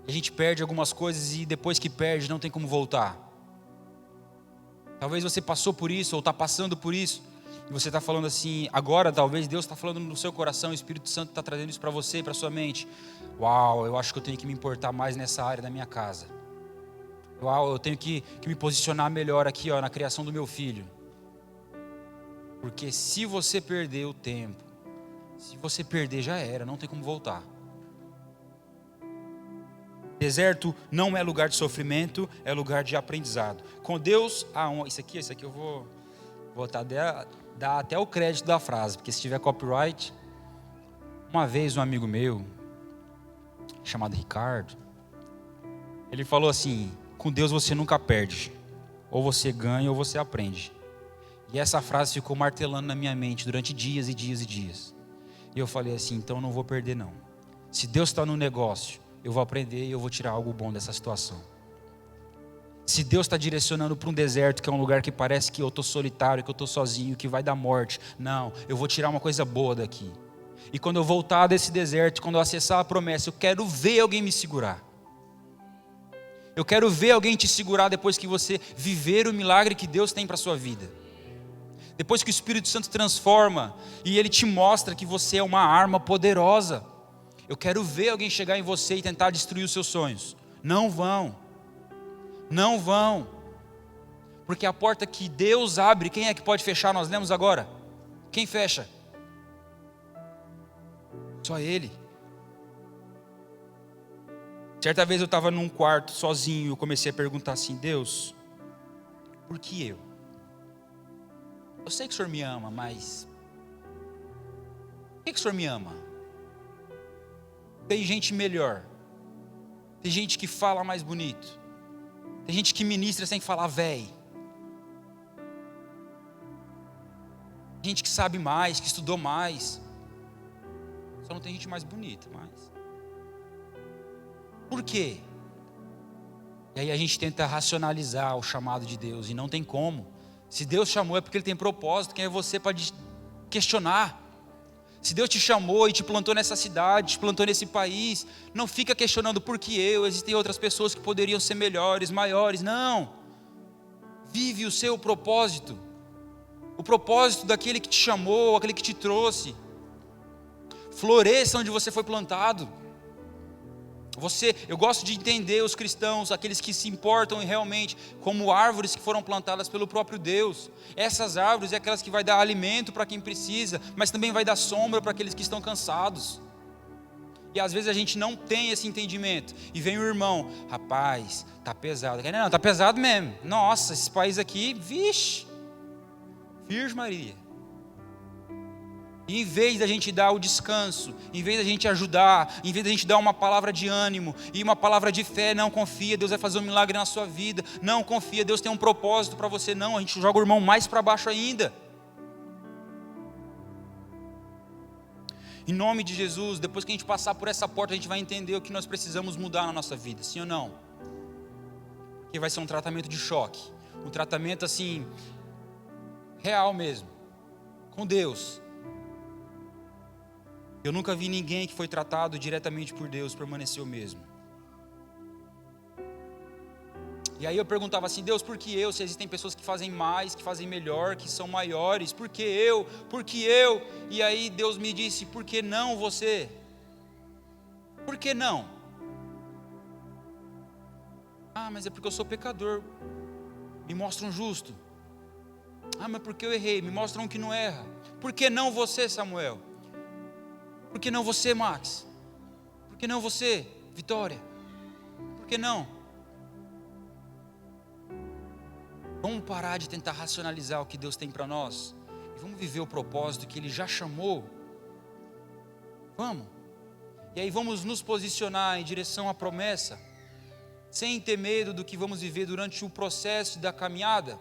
A gente perde algumas coisas e depois que perde não tem como voltar. Talvez você passou por isso ou está passando por isso e você está falando assim, agora talvez Deus está falando no seu coração, o Espírito Santo está trazendo isso para você, para sua mente. Uau, eu acho que eu tenho que me importar mais nessa área da minha casa. Uau, eu tenho que me posicionar melhor aqui, na criação do meu filho. Porque se você perder o tempo, se você perder já era, não tem como voltar. Deserto não é lugar de sofrimento, é lugar de aprendizado. Com Deus, isso aqui eu vou dar até o crédito da frase, porque se tiver copyright. Uma vez um amigo meu, chamado Ricardo, ele falou assim, com Deus você nunca perde, ou você ganha ou você aprende. E essa frase ficou martelando na minha mente durante dias e dias e dias. E eu falei assim, então eu não vou perder não. Se Deus está no negócio, eu vou aprender e eu vou tirar algo bom dessa situação. Se Deus está direcionando para um deserto, que é um lugar que parece que eu estou solitário, que eu estou sozinho, que vai dar morte. Não, eu vou tirar uma coisa boa daqui. E quando eu voltar desse deserto, quando eu acessar a promessa, eu quero ver alguém me segurar. Eu quero ver alguém te segurar depois que você viver o milagre que Deus tem para a sua vida. Depois que o Espírito Santo transforma e Ele te mostra que você é uma arma poderosa. Eu quero ver alguém chegar em você e tentar destruir os seus sonhos. Não vão. Não vão. Porque a porta que Deus abre, quem é que pode fechar? Nós lemos agora. Quem fecha? Só Ele. Certa vez eu estava num quarto sozinho, eu comecei a perguntar assim, Deus, por que eu? Eu sei que o Senhor me ama, mas por que o Senhor me ama? Tem gente melhor, tem gente que fala mais bonito, tem gente que ministra sem falar véi, tem gente que sabe mais, que estudou mais, só não tem gente mais bonita, mas por quê? E aí a gente tenta racionalizar o chamado de Deus, e não tem como. Se Deus chamou é porque Ele tem propósito, quem é você para questionar? Se Deus te chamou e te plantou nessa cidade, te plantou nesse país, não fica questionando por que existem outras pessoas que poderiam ser melhores, maiores, não. Vive o seu propósito, o propósito daquele que te chamou, aquele que te trouxe. Floresça onde você foi plantado. Eu gosto de entender os cristãos, aqueles que se importam realmente como árvores que foram plantadas pelo próprio Deus. Essas árvores é aquelas que vai dar alimento para quem precisa, mas também vai dar sombra para aqueles que estão cansados. E às vezes a gente não tem esse entendimento. E vem o irmão, rapaz, tá pesado. Não, tá pesado mesmo. Nossa, esse país aqui, vixe, Virgem Maria. E em vez da gente dar o descanso, em vez da gente ajudar, em vez da gente dar uma palavra de ânimo e uma palavra de fé, não confia, Deus vai fazer um milagre na sua vida, não confia, Deus tem um propósito para você, não, a gente joga o irmão mais para baixo ainda. Em nome de Jesus, depois que a gente passar por essa porta, a gente vai entender o que nós precisamos mudar na nossa vida, sim ou não? Porque vai ser um tratamento de choque, um tratamento assim, real mesmo, com Deus. Eu nunca vi ninguém que foi tratado diretamente por Deus permanecer o mesmo. E aí eu perguntava assim, Deus, por que eu? Se existem pessoas que fazem mais, que fazem melhor, que são maiores, por que eu? Por que eu? E aí Deus me disse, por que não você? Por que não? Ah, mas é porque eu sou pecador, me mostra um justo. Ah, mas porque eu errei, me mostra um que não erra. Por que não você, Samuel? Por que não você, Max? Por que não você, Vitória? Por que não? Vamos parar de tentar racionalizar o que Deus tem para nós e vamos viver o propósito que Ele já chamou. Vamos. E aí vamos nos posicionar em direção à promessa, sem ter medo do que vamos viver durante o processo da caminhada.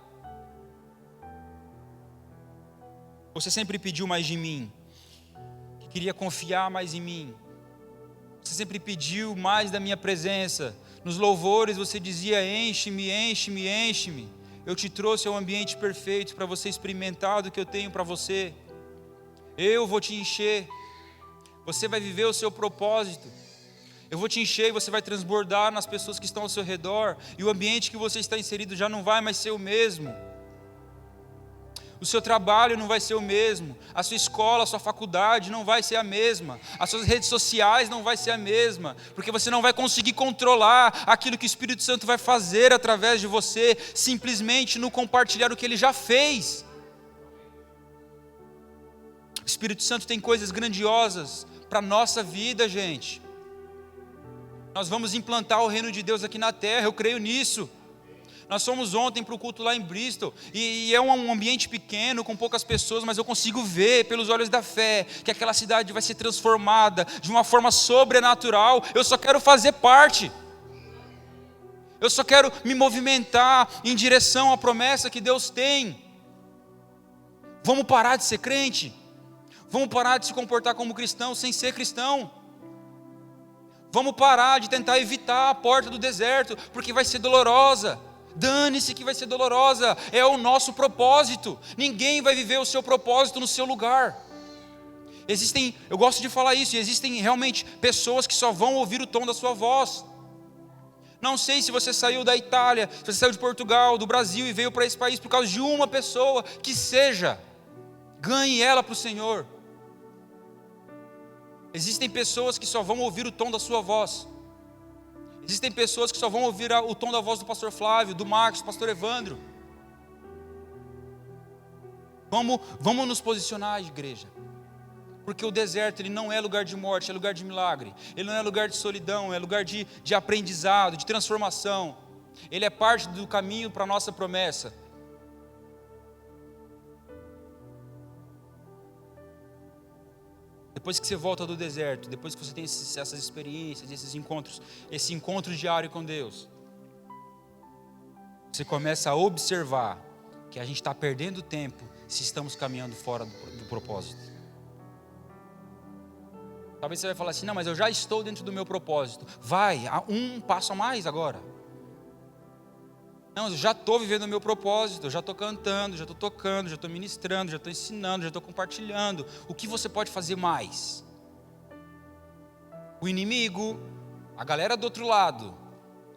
Você sempre pediu mais de mim, que queria confiar mais em mim. Você sempre pediu mais da minha presença. Nos louvores você dizia: enche-me, enche-me, enche-me. Eu te trouxe ao ambiente perfeito para você experimentar do que eu tenho para você. Eu vou te encher. Você vai viver o seu propósito. Eu vou te encher e você vai transbordar nas pessoas que estão ao seu redor. E o ambiente que você está inserido já não vai mais ser o mesmo. O seu trabalho não vai ser o mesmo. A sua escola, a sua faculdade não vai ser a mesma. As suas redes sociais não vai ser a mesma. Porque você não vai conseguir controlar aquilo que o Espírito Santo vai fazer através de você, simplesmente no compartilhar o que Ele já fez. O Espírito Santo tem coisas grandiosas para a nossa vida, gente. Nós vamos implantar o reino de Deus aqui na terra, eu creio nisso. Nós fomos ontem para o culto lá em Bristol, e é um ambiente pequeno, com poucas pessoas, mas eu consigo ver pelos olhos da fé, que aquela cidade vai ser transformada de uma forma sobrenatural. Eu só quero fazer parte. Eu só quero me movimentar em direção à promessa que Deus tem. Vamos parar de ser crente? Vamos parar de se comportar como cristão sem ser cristão? Vamos parar de tentar evitar a porta do deserto, porque vai ser dolorosa. Dane-se que vai ser dolorosa, é o nosso propósito. Ninguém vai viver o seu propósito no seu lugar. Eu gosto de falar isso, existem realmente pessoas que só vão ouvir o tom da sua voz. Não sei se você saiu da Itália, se você saiu de Portugal, do Brasil e veio para esse país por causa de uma pessoa, que seja, ganhe ela para o Senhor. Existem pessoas que só vão ouvir o tom da sua voz. Existem pessoas que só vão ouvir o tom da voz do pastor Flávio, do Marcos, do pastor Evandro. Vamos nos posicionar, igreja. Porque o deserto, ele não é lugar de morte, é lugar de milagre. Ele não é lugar de solidão, é lugar de aprendizado, de transformação. Ele é parte do caminho para a nossa promessa. Depois que você volta do deserto, depois que você tem essas experiências, esses encontros, esse encontro diário com Deus, você começa a observar que a gente está perdendo tempo se estamos caminhando fora do propósito. Talvez você vai falar assim: não, mas eu já estou dentro do meu propósito. Vai, um passo a mais agora. Não, eu já estou vivendo o meu propósito, eu já estou cantando, já estou tocando, já estou ministrando, já estou ensinando, já estou compartilhando. O que você pode fazer mais? O inimigo, a galera do outro lado,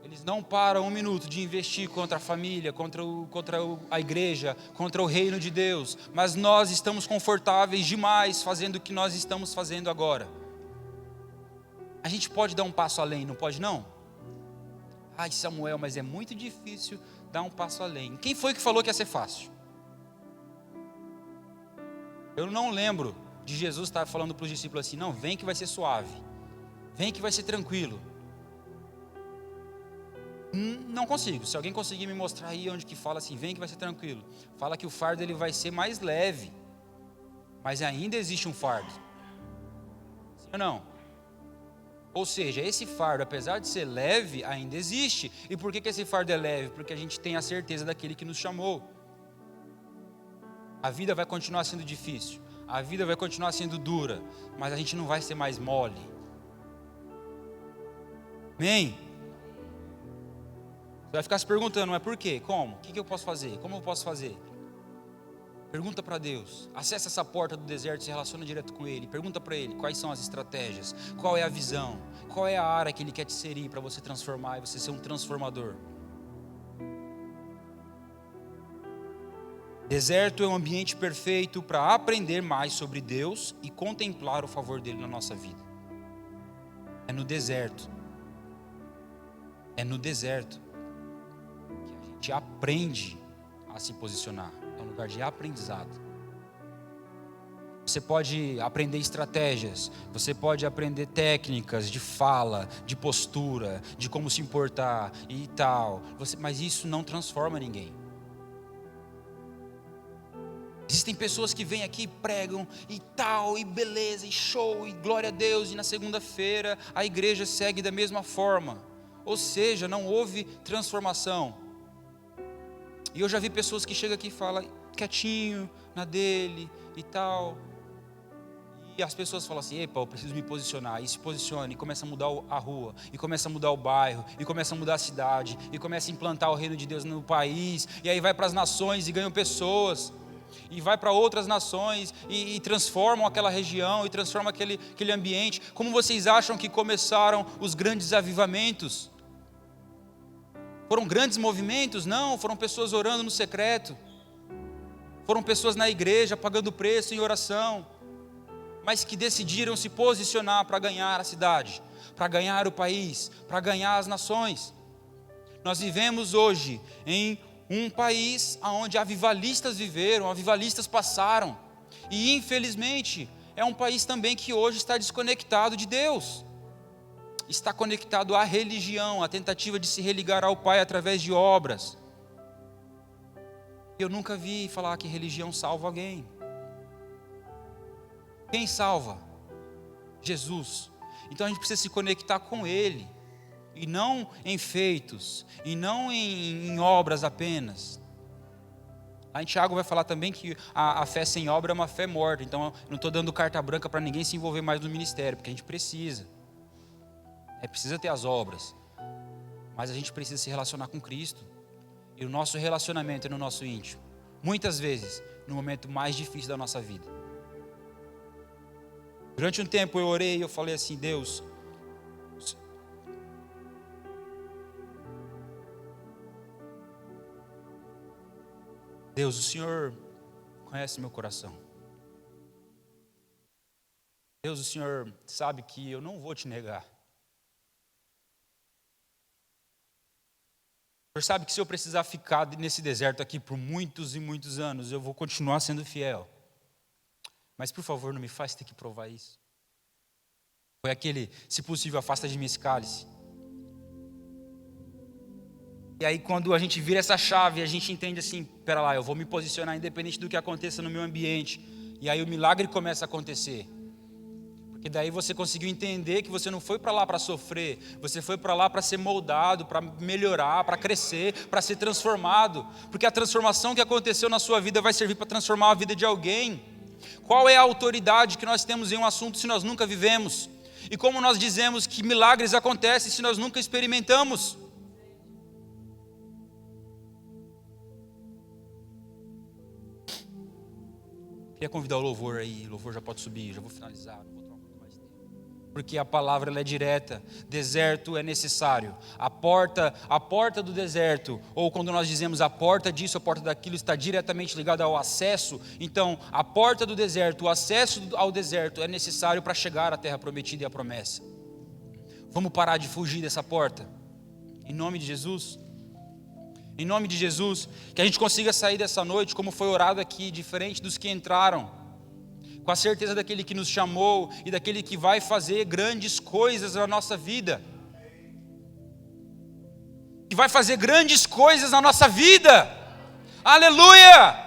eles não param um minuto de investir contra a família, contra a igreja, contra o reino de Deus. Mas nós estamos confortáveis demais fazendo o que nós estamos fazendo agora. A gente pode dar um passo além, não pode não? Ai, Samuel, mas é muito difícil dar um passo além. Quem foi que falou que ia ser fácil? Eu não lembro de Jesus estar falando para os discípulos assim: não, vem que vai ser suave, vem que vai ser tranquilo. Não consigo. Se alguém conseguir me mostrar aí onde que fala assim, vem que vai ser tranquilo, fala que o fardo ele vai ser mais leve, mas ainda existe um fardo. Sim ou não? Ou seja, esse fardo, apesar de ser leve, ainda existe. E por que esse fardo é leve? Porque a gente tem a certeza daquele que nos chamou. A vida vai continuar sendo difícil, a vida vai continuar sendo dura, mas a gente não vai ser mais mole. Amém? Você vai ficar se perguntando, mas por quê? Como? O que eu posso fazer? Como eu posso fazer? Pergunta para Deus, acessa essa porta do deserto, se relaciona direto com Ele, pergunta para Ele quais são as estratégias, qual é a visão, qual é a área que Ele quer te inserir para você transformar e você ser um transformador. Deserto é um ambiente perfeito para aprender mais sobre Deus e contemplar o favor dEle na nossa vida. É no deserto que a gente aprende a se posicionar. É um lugar de aprendizado. Você pode aprender estratégias, você pode aprender técnicas de fala, de postura, de como se importar e tal. Mas isso não transforma ninguém. Existem pessoas que vêm aqui, pregam e tal, e beleza, e show, e glória a Deus, e na segunda-feira a igreja segue da mesma forma. Ou seja, não houve transformação. E eu já vi pessoas que chegam aqui e falam quietinho, na dele e tal. E as pessoas falam assim, epa, eu preciso me posicionar. E se posiciona, e começa a mudar a rua, e começa a mudar o bairro, e começa a mudar a cidade, e começa a implantar o reino de Deus no país. E aí vai para as nações e ganham pessoas. E vai para outras nações e transformam aquela região, e transformam aquele ambiente. Como vocês acham que começaram os grandes avivamentos? Foram grandes movimentos? Não, foram pessoas orando no secreto. Foram pessoas na igreja pagando preço em oração, mas que decidiram se posicionar para ganhar a cidade, para ganhar o país, para ganhar as nações. Nós vivemos hoje em um país onde avivalistas viveram, avivalistas passaram, e infelizmente é um país também que hoje está desconectado de Deus, está conectado à religião, à tentativa de se religar ao Pai através de obras. Eu nunca vi falar que religião salva alguém. Quem salva? Jesus. Então a gente precisa se conectar com Ele, e não em feitos, e não em obras apenas. Lá em Tiago vai falar também que a fé sem obra é uma fé morta. Então eu não estou dando carta branca para ninguém se envolver mais no ministério, porque a gente precisa. Precisa ter as obras, mas a gente precisa se relacionar com Cristo. E o nosso relacionamento é no nosso íntimo, muitas vezes no momento mais difícil da nossa vida. Durante um tempo eu orei e eu falei assim, Deus, o Senhor conhece meu coração. Deus, o Senhor sabe que eu não vou te negar. O Senhor sabe que se eu precisar ficar nesse deserto aqui por muitos e muitos anos, eu vou continuar sendo fiel. Mas por favor, não me faz ter que provar isso. Foi aquele, se possível, afasta de mim esse cálice. E aí quando a gente vira essa chave, a gente entende assim, pera lá, eu vou me posicionar independente do que aconteça no meu ambiente. E aí o milagre começa a acontecer. Porque daí você conseguiu entender que você não foi para lá para sofrer, você foi para lá para ser moldado, para melhorar, para crescer, para ser transformado. Porque a transformação que aconteceu na sua vida vai servir para transformar a vida de alguém. Qual é a autoridade que nós temos em um assunto se nós nunca vivemos? E como nós dizemos que milagres acontecem se nós nunca experimentamos? Queria convidar o louvor aí, o louvor já pode subir, já vou finalizar, não vou tomar muito mais tempo. Porque a palavra ela é direta, deserto é necessário. A porta do deserto, ou quando nós dizemos a porta disso, a porta daquilo, está diretamente ligada ao acesso. Então, a porta do deserto, o acesso ao deserto é necessário para chegar à terra prometida e à promessa. Vamos parar de fugir dessa porta, em nome de Jesus. Em nome de Jesus, que a gente consiga sair dessa noite, como foi orado aqui, diferente dos que entraram, com a certeza daquele que nos chamou e daquele que vai fazer grandes coisas na nossa vida. Que vai fazer grandes coisas na nossa vida. Aleluia!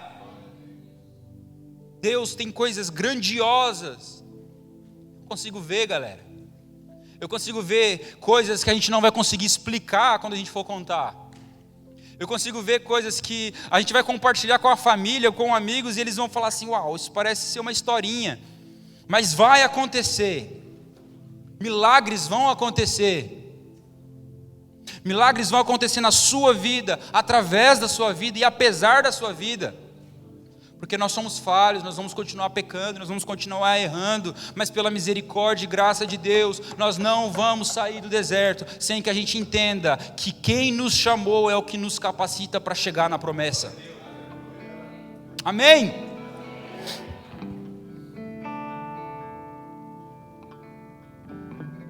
Deus tem coisas grandiosas. Eu consigo ver, galera. Eu consigo ver coisas que a gente não vai conseguir explicar quando a gente for contar. Eu consigo ver coisas que a gente vai compartilhar com a família, com amigos, e eles vão falar assim, uau, isso parece ser uma historinha. Mas vai acontecer. Milagres vão acontecer. Milagres vão acontecer na sua vida, através da sua vida e apesar da sua vida. Porque nós somos falhos, nós vamos continuar pecando, nós vamos continuar errando, mas pela misericórdia e graça de Deus, nós não vamos sair do deserto sem que a gente entenda que quem nos chamou é o que nos capacita para chegar na promessa. Amém?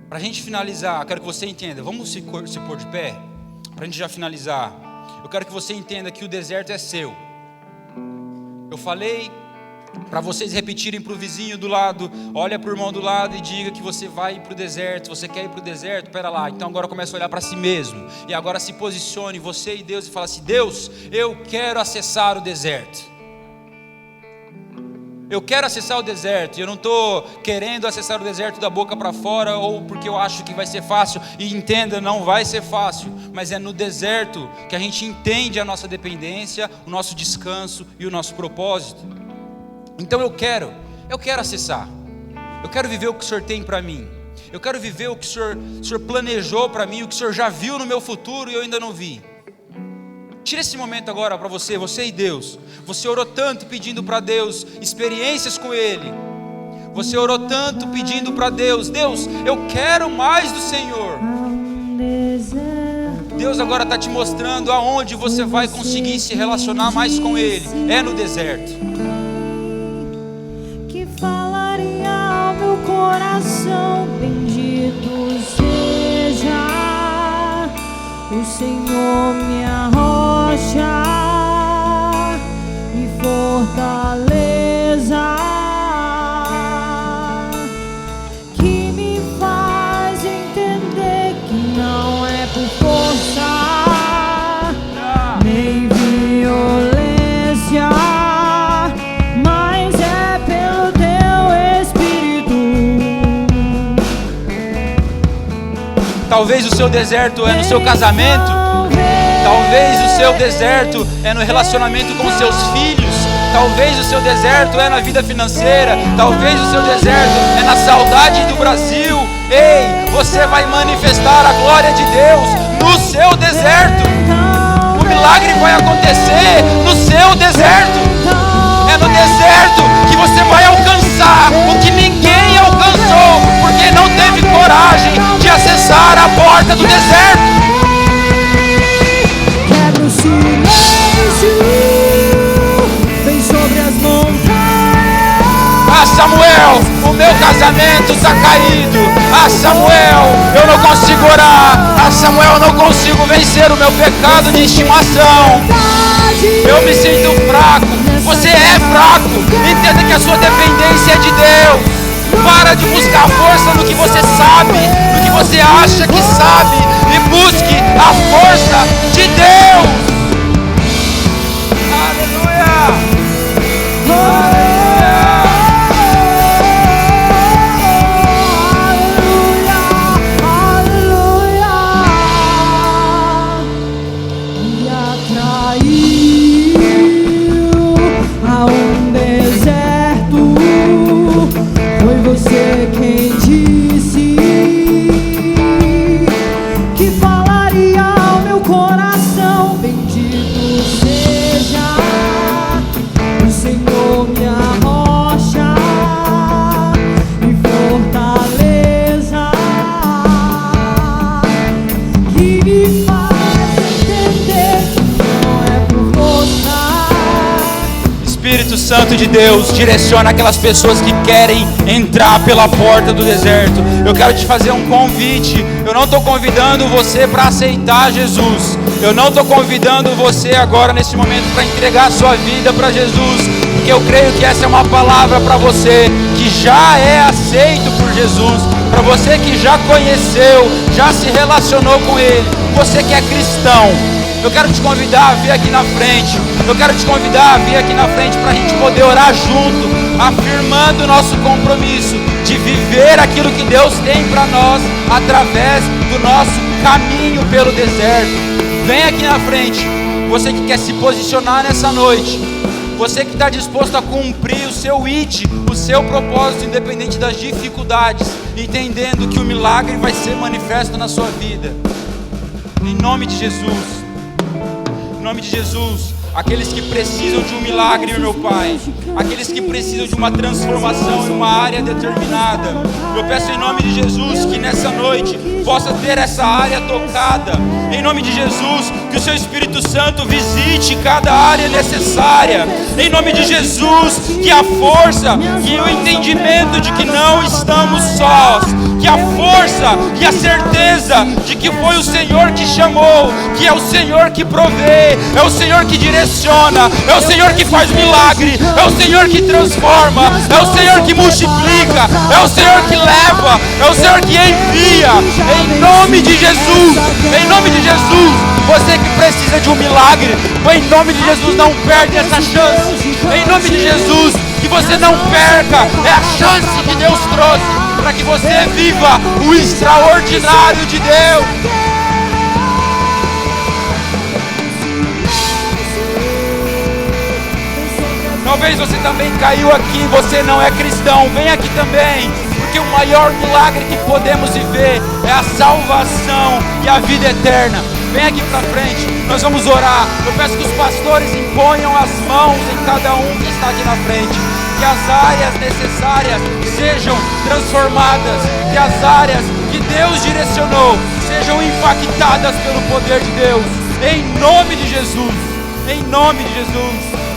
Para a gente finalizar, eu quero que você entenda, vamos se pôr de pé? Para a gente já finalizar, eu quero que você entenda que o deserto é seu. Eu falei para vocês repetirem para o vizinho do lado, olha para o irmão do lado e diga que você vai para o deserto. Você quer ir para o deserto? Espera lá, então agora começa a olhar para si mesmo. E agora se posicione, você e Deus, e fala assim, Deus, eu quero acessar o deserto. Eu quero acessar o deserto, e eu não estou querendo acessar o deserto da boca para fora, ou porque eu acho que vai ser fácil, e entenda, não vai ser fácil, mas é no deserto que a gente entende a nossa dependência, o nosso descanso e o nosso propósito. Então eu quero acessar, eu quero viver o que o Senhor tem para mim, eu quero viver o que o Senhor planejou para mim, o que o Senhor já viu no meu futuro e eu ainda não vi. Tira esse momento agora para você e Deus. Você orou tanto pedindo para Deus experiências com Ele. Você orou tanto pedindo para Deus: Deus, eu quero mais do Senhor. Deus agora está te mostrando aonde você vai conseguir se relacionar mais com Ele. É no deserto. Que falaria ao meu coração: bendito seja o Senhor, minha rocha e fortaleza, que me faz entender que não é por força nem violência, mas é pelo teu Espírito. Talvez o seu deserto é no seu casamento. Talvez o seu deserto é no relacionamento com seus filhos. Talvez o seu deserto é na vida financeira. Talvez o seu deserto é na saudade do Brasil. Ei, você vai manifestar a glória de Deus no seu deserto. O milagre vai acontecer no seu deserto. É no deserto que você vai alcançar o que ninguém alcançou, porque não teve coragem de acessar a porta do deserto. Quebra o silêncio, vem sobre as montanhas. Ah, Samuel, o meu casamento está caído. Ah, Samuel, eu não consigo orar. Ah, Samuel, eu não consigo vencer o meu pecado de estimação. Eu me sinto fraco. Você é fraco. Entenda que a sua dependência é de Deus. Para de buscar força no que você sabe, no que você acha que sabe, e busque a força de Deus. Aleluia! Aleluia, aleluia. Me atraiu a um deserto. Foi você quem disse que falaria ao meu coração: bendito seja o Senhor, minha rocha e fortaleza, que me faz entender que não é por força. Espírito Santo de Deus, direciona aquelas pessoas que querem entrar pela porta do deserto. Eu quero te fazer um convite. Eu não estou convidando você para aceitar Jesus. Eu não estou convidando você agora nesse momento para entregar a sua vida para Jesus, porque eu creio que essa é uma palavra para você que já é aceito por Jesus, para você que já conheceu, já se relacionou com Ele, você que é cristão. Eu quero te convidar a vir aqui na frente. Eu quero te convidar a vir aqui na frente para a gente poder orar junto, afirmando o nosso compromisso de viver aquilo que Deus tem para nós através do nosso caminho pelo deserto. Vem aqui na frente, você que quer se posicionar nessa noite, você que está disposto a cumprir o seu ID, o seu propósito, independente das dificuldades, entendendo que o milagre vai ser manifesto na sua vida. Em nome de Jesus. Em nome de Jesus, aqueles que precisam de um milagre, meu Pai, aqueles que precisam de uma transformação em uma área determinada, eu peço em nome de Jesus que nessa noite possa ter essa área tocada. Em nome de Jesus, que o Seu Espírito Santo visite cada área necessária. Em nome de Jesus, que a força e o entendimento de que não estamos sós, que a força e a certeza de que foi o Senhor que chamou, que é o Senhor que provê, é o Senhor que direciona, é o Senhor que faz milagre, é o Senhor que transforma, é o Senhor que multiplica, é o Senhor que leva, é o Senhor que envia. Em nome de Jesus, em nome de Jesus, você que precisa de um milagre, em nome de Jesus, não perde essa chance. Em nome de Jesus, que você não perca, é a chance que Deus trouxe para que você viva o extraordinário de Deus. Talvez você também caiu aqui, você não é cristão, vem aqui também, porque o maior milagre que podemos viver é a salvação e a vida eterna. Vem aqui para frente, nós vamos orar. Eu peço que os pastores imponham as mãos em cada um que está aqui na frente, que as áreas necessárias sejam transformadas, que as áreas que Deus direcionou sejam impactadas pelo poder de Deus, em nome de Jesus, em nome de Jesus.